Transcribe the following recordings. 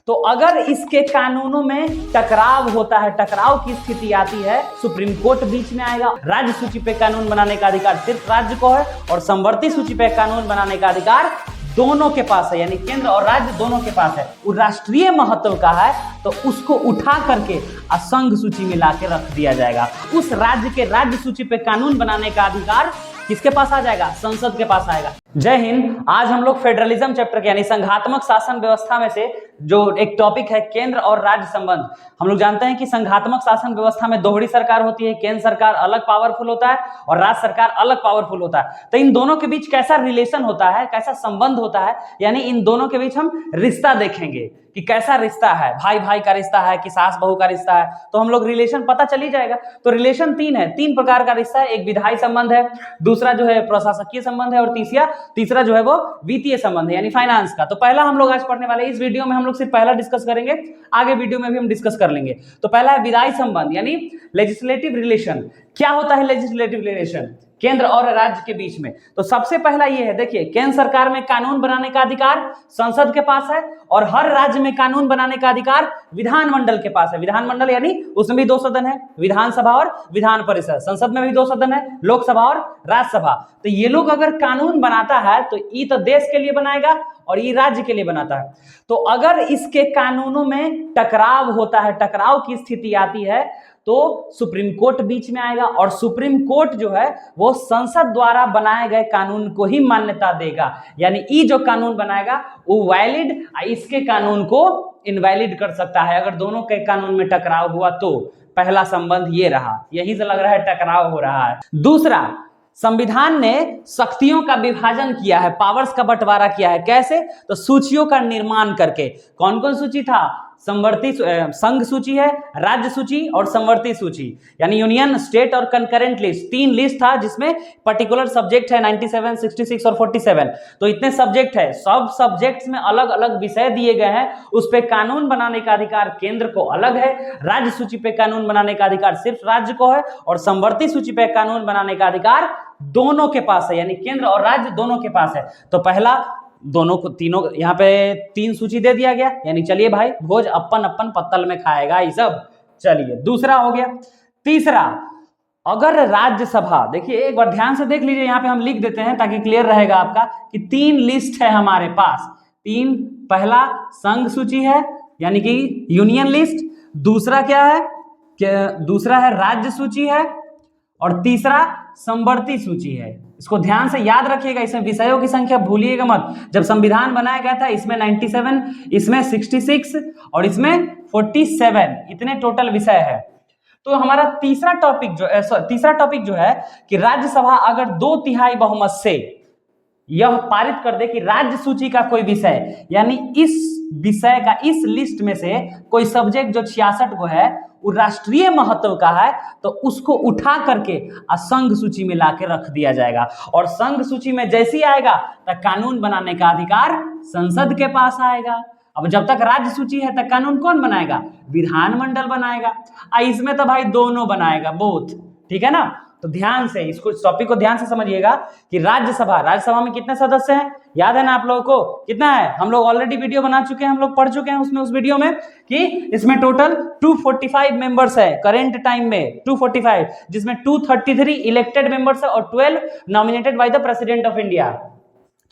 तो अगर इसके कानूनों में टकराव होता है, टकराव की स्थिति आती है, सुप्रीम कोर्ट बीच में आएगा। राज्य सूची पे कानून बनाने का अधिकार सिर्फ राज्य को है और समवर्ती सूची पे कानून बनाने का अधिकार दोनों के पास है, यानी केंद्र और राज्य दोनों के पास है। वो राष्ट्रीय महत्व का है तो उसको उठा करके असंघ सूची में लाके रख दिया जाएगा। उस राज्य के राज्य सूची पे कानून बनाने का अधिकार किसके पास आ जाएगा? संसद के पास आएगा। जय हिंद। आज हम लोग फेडरलिज्म चैप्टर के यानी संघात्मक शासन व्यवस्था में से जो एक टॉपिक है केंद्र और राज्य संबंध। हम लोग जानते हैं कि संघात्मक शासन व्यवस्था में दोहरी सरकार होती है, केंद्र सरकार अलग पावरफुल होता है और राज्य सरकार अलग पावरफुल होता है। तो इन दोनों के बीच कैसा रिलेशन होता है, कैसा संबंध होता है, यानी इन दोनों के बीच हम रिश्ता देखेंगे कि कैसा रिश्ता है, भाई भाई का रिश्ता है कि सास बहू का रिश्ता है, तो हम लोग रिलेशन पता चल ही जाएगा। तो रिलेशन तीन है, तीन प्रकार का रिश्ता है। एक विधायी संबंध है, दूसरा जो है प्रशासकीय संबंध है और तीसरा जो है वो वित्तीय संबंध है यानी फाइनेंस का। तो पहला हम लोग आज पढ़ने वाले, इस वीडियो में हम लोग सिर्फ पहला डिस्कस करेंगे, आगे वीडियो में भी हम डिस्कस कर लेंगे। तो पहला है विधायी संबंध यानी लेजिस्लेटिव रिलेशन। क्या होता है लेजिस्लेटिव रिलेशन? केंद्र और राज्य के बीच में। तो सबसे पहला ये है, देखिए केंद्र सरकार में कानून बनाने का अधिकार संसद के पास है और हर राज्य में कानून बनाने का अधिकार विधानमंडल के पास है। विधानमंडल यानी उसमें भी दो सदन है, विधानसभा और विधान परिषद। संसद में भी दो सदन है, लोकसभा और राज्यसभा। तो ये लोग अगर कानून बनाता है तो ये तो देश के लिए बनाएगा और ये राज्य के लिए बनाता है। तो अगर इसके कानूनों में टकराव होता है, टकराव की स्थिति आती है, तो सुप्रीम कोर्ट बीच में आएगा और सुप्रीम कोर्ट जो है वो संसद द्वारा बनाए गए कानून को ही मान्यता देगा। यानी ये जो कानून बनाएगा वो वैलिड, इसके कानून को इनवैलिड कर सकता है अगर दोनों के कानून में टकराव हुआ तो। पहला संबंध ये रहा, यही से लग रहा है टकराव हो रहा है। दूसरा, संविधान ने शक्तियों का विभाजन किया है, पावर्स का बंटवारा किया है। कैसे? तो सूचियों का निर्माण करके। कौन कौन सूची था? समवर्ती संघ सूची है, राज्य सूची और समवर्ती सूची यानी यूनियन, स्टेट और कंकरेंट लिस्ट। तीन लिस्ट था जिसमें पर्टिकुलर सब्जेक्ट है 97, 66 और 47। तो इतने सब्जेक्ट है, सब सब्जेक्ट्स में अलग अलग विषय दिए गए हैं। उस पे कानून बनाने का अधिकार केंद्र को अलग है, राज्य सूची पे कानून बनाने का अधिकार सिर्फ राज्य को है और समवर्ती सूची पे कानून बनाने का अधिकार दोनों के पास है, यानी केंद्र और राज्य दोनों के पास है। तो पहला, दोनों को तीनों यहाँ पे तीन सूची दे दिया गया, यानी चलिए भाई भोज अपन अपन पत्तल में खाएगा ये सब। चलिए दूसरा हो गया। तीसरा, अगर राज्यसभा, देखिए एक बार ध्यान से देख लीजिए, यहाँ पे हम लिख देते हैं ताकि क्लियर रहेगा आपका कि तीन लिस्ट है हमारे पास। तीन, पहला संघ सूची है यानी कि यूनियन लिस्ट, दूसरा क्या है दूसरा है राज्य सूची है और तीसरा समवर्ती सूची है। इसको ध्यान से याद रखिएगा, इसमें विषयों की संख्या भूलिएगा मत। जब संविधान बनाया गया था इसमें 97, इसमें 66 और इसमें 47, इतने टोटल विषय है। तो हमारा तीसरा टॉपिक जो है कि राज्यसभा अगर 2/3 बहुमत से यह पारित कर दे कि राज्य सूची का कोई विषय, यानी इस विषय का, इस लिस्ट में से कोई सब्जेक्ट जो 66 को है वो राष्ट्रीय महत्व का है, तो उसको उठा करके असंघ सूची में लाके रख दिया जाएगा और संघ सूची में जैसे ही आएगा तो कानून बनाने का अधिकार संसद के पास आएगा। अब जब तक राज्य सूची है तो कानून कौन बनाएगा? विधानमंडल बनाएगा। इसमें तो भाई दोनों बनाएगा, बोथ। ठीक है ना? तो ध्यान से इसको, इस टॉपिक को ध्यान से समझिएगा कि राज्यसभा में कितने सदस्य हैं? याद है ना आप लोगों को? कितना है? हम लोग ऑलरेडी वीडियो बना चुके हैं, हम लोग पढ़ चुके हैं उसमें, उस वीडियो में कि इसमें टोटल 245 मेंबर्स है करेंट टाइम में, 245, जिसमें 233 इलेक्टेड मेंबर्स है और 12 nominated by the president of India.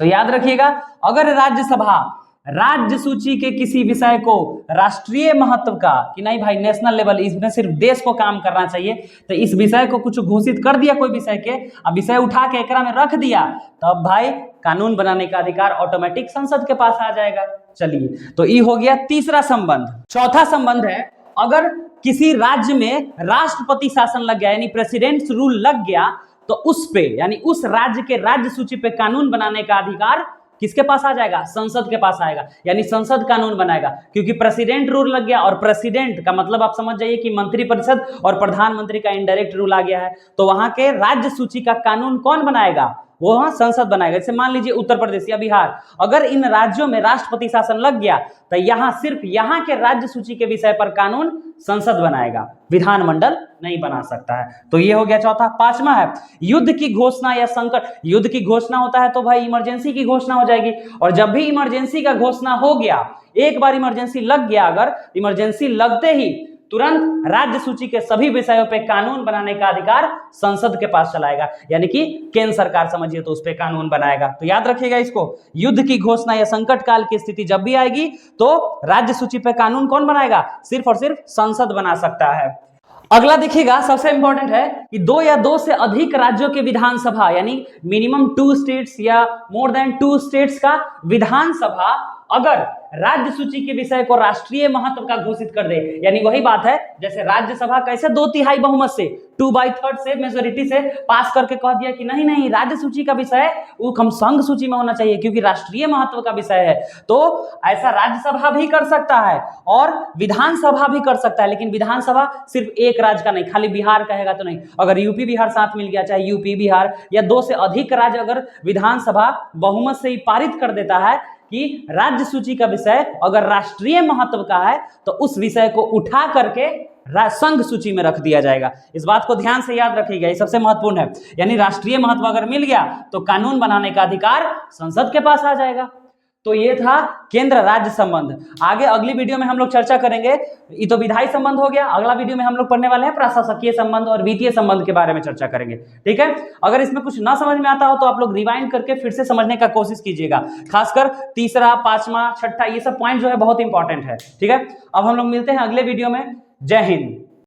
तो याद रखिएगा, अगर राज्यसभा राज्य सूची के किसी विषय को राष्ट्रीय महत्व का, कि नहीं भाई नेशनल लेवल, इसमें सिर्फ देश को काम करना चाहिए, तो इस विषय को कुछ घोषित कर दिया कोई विषय के, अब विषय उठा के एकरा में रख दिया, तब भाई कानून बनाने का अधिकार ऑटोमेटिक संसद के पास आ जाएगा। चलिए, तो ये हो गया तीसरा संबंध। चौथा संबंध है, अगर किसी राज्य में राष्ट्रपति शासन लग गया यानी प्रेसिडेंट्स रूल लग गया, तो उस पे यानी उस राज्य के राज्य सूची पे कानून बनाने का अधिकार किसके पास आ जाएगा? संसद के पास आएगा, यानी संसद कानून बनाएगा। क्योंकि प्रेसिडेंट रूल लग गया और प्रेसिडेंट का मतलब आप समझ जाइए कि मंत्रिपरिषद और प्रधानमंत्री का इनडायरेक्ट रूल आ गया है, तो वहां के राज्य सूची का कानून कौन बनाएगा? वो वहां संसद बनाएगा। जैसे मान लीजिए उत्तर प्रदेश या बिहार, अगर इन राज्यों में राष्ट्रपति शासन लग गया तो यहां सिर्फ यहां के राज्य सूची के विषय पर कानून संसद बनाएगा, विधानमंडल नहीं बना सकता है। तो ये हो गया चौथा। पांचवा है युद्ध की घोषणा या संकट। युद्ध की घोषणा होता है तो भाई इमरजेंसी की घोषणा हो जाएगी, और जब भी इमरजेंसी का घोषणा हो गया, एक बार इमरजेंसी लग गया, अगर इमरजेंसी लगते ही तुरंत राज्य सूची के सभी विषयों पे कानून बनाने का अधिकार संसद के पास चलाएगा, यानी कि केंद्र सरकार समझिए तो उस पे कानून बनाएगा। तो याद रखिएगा इसको, युद्ध की घोषणा या संकट काल की स्थिति जब भी आएगी तो राज्य सूची पे कानून कौन बनाएगा? सिर्फ और सिर्फ संसद बना सकता है। अगला देखिएगा, सबसे इंपॉर्टेंट है कि 2 या 2 से अधिक राज्यों के विधानसभा, यानी मिनिमम 2 स्टेट्स या मोर देन 2 स्टेट्स का विधानसभा अगर राज्य सूची के विषय को राष्ट्रीय महत्व का घोषित कर दे, यानी वही बात है जैसे राज्यसभा कैसे 2/3 बहुमत से 2/3 से मेजोरिटी से पास करके कह दिया कि नहीं नहीं राज्य सूची का विषय वो हम संघ सूची में होना चाहिए क्योंकि राष्ट्रीय महत्व का विषय है। तो ऐसा राज्यसभा भी कर सकता है और विधानसभा भी कर सकता है, लेकिन विधानसभा सिर्फ एक राज्य का नहीं, खाली बिहार कहेगा तो नहीं। अगर यूपी बिहार साथ मिल गया, चाहे यूपी बिहार या 2 से अधिक राज्य अगर विधानसभा बहुमत से ही पारित कर देता है कि राज्य सूची का विषय अगर राष्ट्रीय महत्व का है तो उस विषय को उठा करके संघ सूची में रख दिया जाएगा। इस बात को ध्यान से याद रखिएगा, ये सबसे महत्वपूर्ण है। यानी राष्ट्रीय महत्व अगर मिल गया तो कानून बनाने का अधिकार संसद के पास आ जाएगा। तो ये था केंद्र राज्य संबंध। आगे अगली वीडियो में हम लोग चर्चा करेंगे, ये तो विधायी संबंध हो गया, अगला वीडियो में हम लोग पढ़ने वाले हैं प्रशासकीय संबंध और वित्तीय संबंध के बारे में चर्चा करेंगे। ठीक है, अगर इसमें कुछ ना समझ में आता हो तो आप लोग रिवाइंड करके फिर से समझने का कोशिश कीजिएगा, खासकर तीसरा, पांचवा, छठा, ये सब पॉइंट जो है बहुत इंपॉर्टेंट है। ठीक है, अब हम लोग मिलते हैं अगले वीडियो में। जय हिंद।